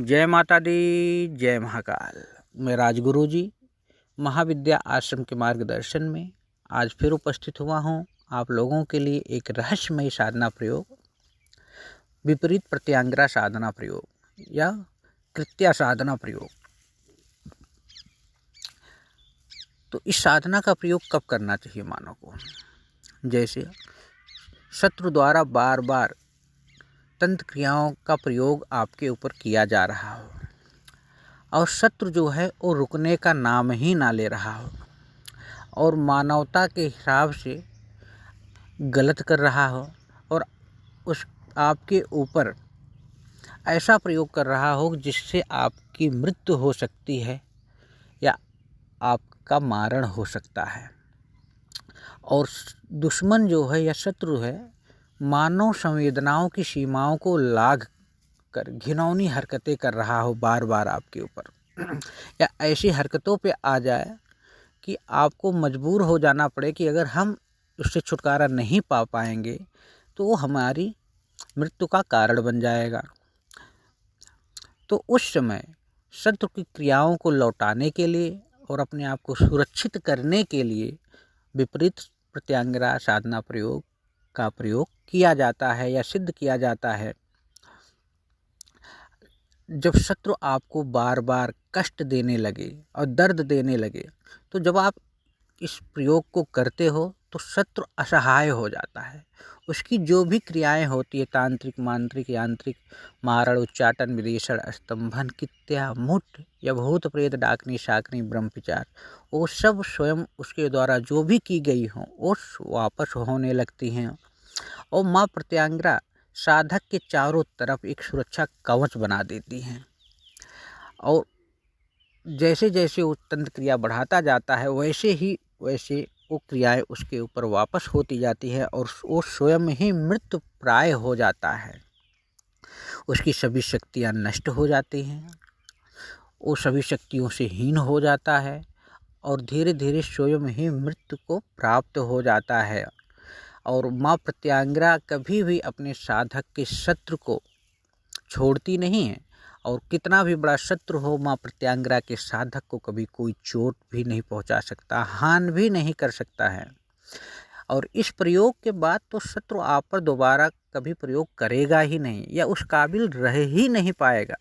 जय माता दी, जय महाकाल। मैं राजगुरु जी महाविद्या आश्रम के मार्गदर्शन में आज फिर उपस्थित हुआ हूँ आप लोगों के लिए एक रहस्यमयी साधना प्रयोग, विपरीत प्रत्यांगिरा साधना प्रयोग या कृत्या साधना प्रयोग। तो इस साधना का प्रयोग कब करना चाहिए मानव को? जैसे शत्रु द्वारा बार बार तंत्र क्रियाओं का प्रयोग आपके ऊपर किया जा रहा हो और शत्रु जो है वो रुकने का नाम ही ना ले रहा हो और मानवता के हिसाब से गलत कर रहा हो और उस आपके ऊपर ऐसा प्रयोग कर रहा हो जिससे आपकी मृत्यु हो सकती है या आपका मारण हो सकता है। और दुश्मन जो है या शत्रु है मानव संवेदनाओं की सीमाओं को लांघ कर घिनौनी हरकतें कर रहा हो बार बार आपके ऊपर या ऐसी हरकतों पे आ जाए कि आपको मजबूर हो जाना पड़े कि अगर हम उससे छुटकारा नहीं पा पाएंगे तो वो हमारी मृत्यु का कारण बन जाएगा। तो उस समय शत्रु की क्रियाओं को लौटाने के लिए और अपने आप को सुरक्षित करने के लिए विपरीत प्रत्यांगिरा साधना प्रयोग का प्रयोग किया जाता है या सिद्ध किया जाता है। जब शत्रु आपको बार बार कष्ट देने लगे और दर्द देने लगे तो जब आप इस प्रयोग को करते हो तो शत्रु असहाय हो जाता है। उसकी जो भी क्रियाएं होती है तांत्रिक, मांत्रिक, यांत्रिक, मारण, उच्चाटन, विदेशण, स्तंभन, कित्या, मुठ या भूत प्रेत, डाकनी, शाकनी, ब्रह्मविचार, वो सब स्वयं उसके द्वारा जो भी की गई हो वो वापस होने लगती हैं और माँ प्रत्यांगिरा साधक के चारों तरफ एक सुरक्षा कवच बना देती हैं। और जैसे जैसे वो तंत्र क्रिया बढ़ाता जाता है वैसे वो क्रियाएं उसके ऊपर वापस होती जाती है और वो स्वयं ही मृत्यु प्राय हो जाता है। उसकी सभी शक्तियां नष्ट हो जाती हैं, वो सभी शक्तियों से हीन हो जाता है और धीरे धीरे स्वयं ही मृत्यु को प्राप्त हो जाता है। और माँ प्रत्यांगिरा कभी भी अपने साधक के शत्रु को छोड़ती नहीं है और कितना भी बड़ा शत्रु हो माँ प्रत्यांगिरा के साधक को कभी कोई चोट भी नहीं पहुंचा सकता, हान भी नहीं कर सकता है। और इस प्रयोग के बाद तो शत्रु आप पर दोबारा कभी प्रयोग करेगा ही नहीं या उस काबिल रह ही नहीं पाएगा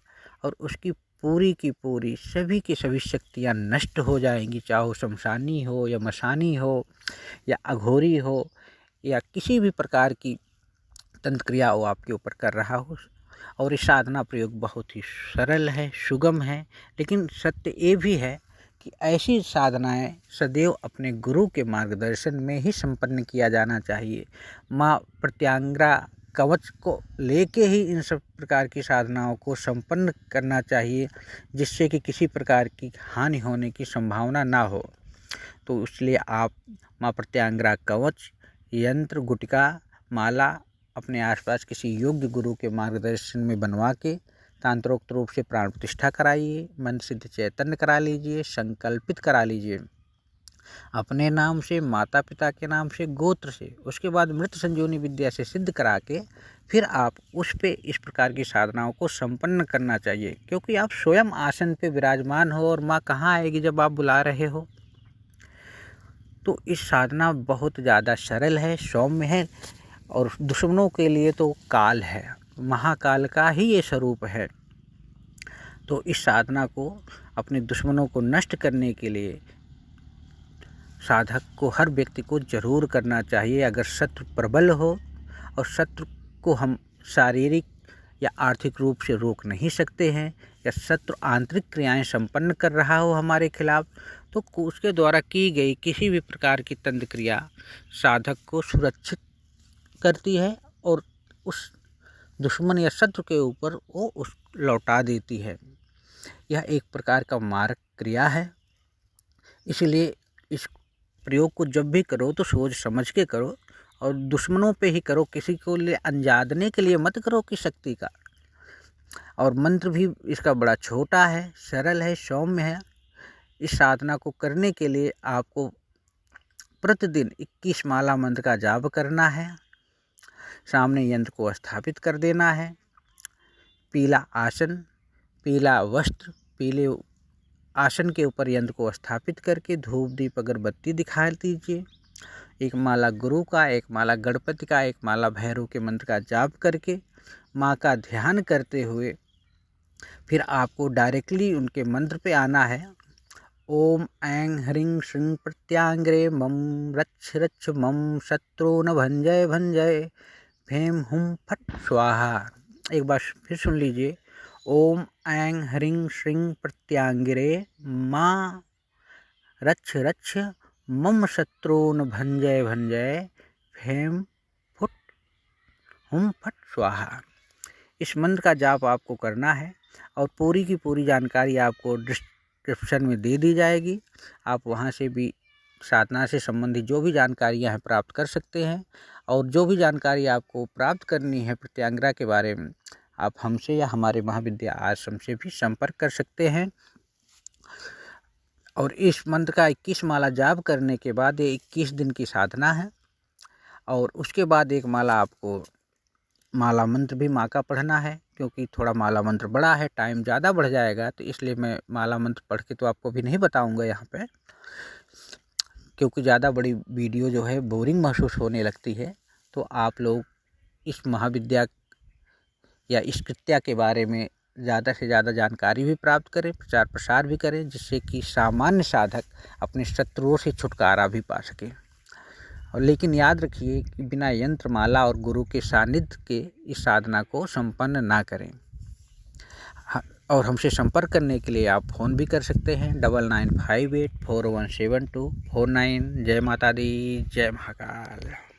और उसकी पूरी की पूरी सभी की सभी शक्तियाँ नष्ट हो जाएंगी, चाहे वो शमशानी हो या मशानी हो या अघोरी हो या किसी भी प्रकार की तंत्र क्रिया वो आपके ऊपर कर रहा हो। और इस साधना प्रयोग बहुत ही सरल है, सुगम है, लेकिन सत्य ये भी है कि ऐसी साधनाएं सदैव अपने गुरु के मार्गदर्शन में ही संपन्न किया जाना चाहिए। माँ प्रत्यांगिरा कवच को लेके ही इन सब प्रकार की साधनाओं को संपन्न करना चाहिए जिससे कि किसी प्रकार की हानि होने की संभावना ना हो। तो इसलिए आप माँ प्रत्यांगिरा कवच, यंत्र, गुटिका, माला अपने आसपास किसी योग्य गुरु के मार्गदर्शन में बनवा के तांत्रोक्त रूप से प्राण प्रतिष्ठा कराइए, मन सिद्ध चैतन्य करा लीजिए, संकल्पित करा लीजिए अपने नाम से, माता पिता के नाम से, गोत्र से। उसके बाद मृत संजीवनी विद्या से सिद्ध करा के फिर आप उस पे इस प्रकार की साधनाओं को संपन्न करना चाहिए, क्योंकि आप स्वयं आसन पे विराजमान हो और माँ कहाँ आएगी जब आप बुला रहे हो। तो इस साधना बहुत ज़्यादा सरल है, सौम्य है और दुश्मनों के लिए तो काल है, महाकाल का ही ये स्वरूप है। तो इस साधना को अपने दुश्मनों को नष्ट करने के लिए साधक को, हर व्यक्ति को जरूर करना चाहिए। अगर शत्रु प्रबल हो और शत्रु को हम शारीरिक या आर्थिक रूप से रोक नहीं सकते हैं या शत्रु आंतरिक क्रियाएं संपन्न कर रहा हो हमारे खिलाफ, तो उसके द्वारा की गई किसी भी प्रकार की तंत्र क्रिया साधक को सुरक्षित करती है और उस दुश्मन या शत्रु के ऊपर वो उस लौटा देती है। यह एक प्रकार का मारक क्रिया है, इसलिए इस प्रयोग को जब भी करो तो सोच समझ के करो और दुश्मनों पे ही करो, किसी को लिए अंजादने के लिए मत करो की शक्ति का। और मंत्र भी इसका बड़ा छोटा है, सरल है, सौम्य है। इस साधना को करने के लिए आपको प्रतिदिन 21 माला मंत्र का जाप करना है, सामने यंत्र को स्थापित कर देना है, पीला आसन, पीला वस्त्र, पीले आसन के ऊपर यंत्र को स्थापित करके धूप दीप अगरबत्ती दिखा दीजिए। एक माला गुरु का, एक माला गणपति का, एक माला भैरव के मंत्र का जाप करके माँ का ध्यान करते हुए फिर आपको डायरेक्टली उनके मंत्र पे आना है। ओम ऐं ह्रीं श्रीं प्रत्यांग्रे मम रच्छ रच्छ मम शत्रुन भंजय भंजय भेम हुम फट स्वाहा। एक बार फिर सुन लीजिए। ओम ऐं ह्रीं श्रीं प्रत्यांगिरे माँ रच्छ रच्छ मम शत्रुन भंजय भंजय भेम फुट हुम फट स्वाहा। इस मंत्र का जाप आपको करना है और पूरी की पूरी जानकारी आपको डिस्क्रिप्शन में दे दी जाएगी। आप वहां से भी साधना से संबंधित जो भी जानकारियां हैं प्राप्त कर सकते हैं। और जो भी जानकारी आपको प्राप्त करनी है प्रत्यांगिरा के बारे में, आप हमसे या हमारे महाविद्या आश्रम से भी संपर्क कर सकते हैं। और इस मंत्र का 21 माला जाप करने के बाद ये 21 दिन की साधना है। और उसके बाद एक माला आपको माला मंत्र भी माँ का पढ़ना है, क्योंकि थोड़ा माला मंत्र बड़ा है, टाइम ज़्यादा बढ़ जाएगा, तो इसलिए मैं माला मंत्र पढ़ के तो आपको भी नहीं बताऊंगा यहाँ पे, क्योंकि ज़्यादा बड़ी वीडियो जो है बोरिंग महसूस होने लगती है। तो आप लोग इस महाविद्या या इस कृत्या के बारे में ज़्यादा से ज़्यादा जानकारी भी प्राप्त करें, प्रचार प्रसार भी करें, जिससे कि सामान्य साधक अपने शत्रुओं से छुटकारा भी पा सके। और लेकिन याद रखिए कि बिना यंत्र माला और गुरु के सानिध्य के इस साधना को संपन्न ना करें। और हमसे संपर्क करने के लिए आप फ़ोन भी कर सकते हैं 9958417249। जय माता दी, जय महाकाल।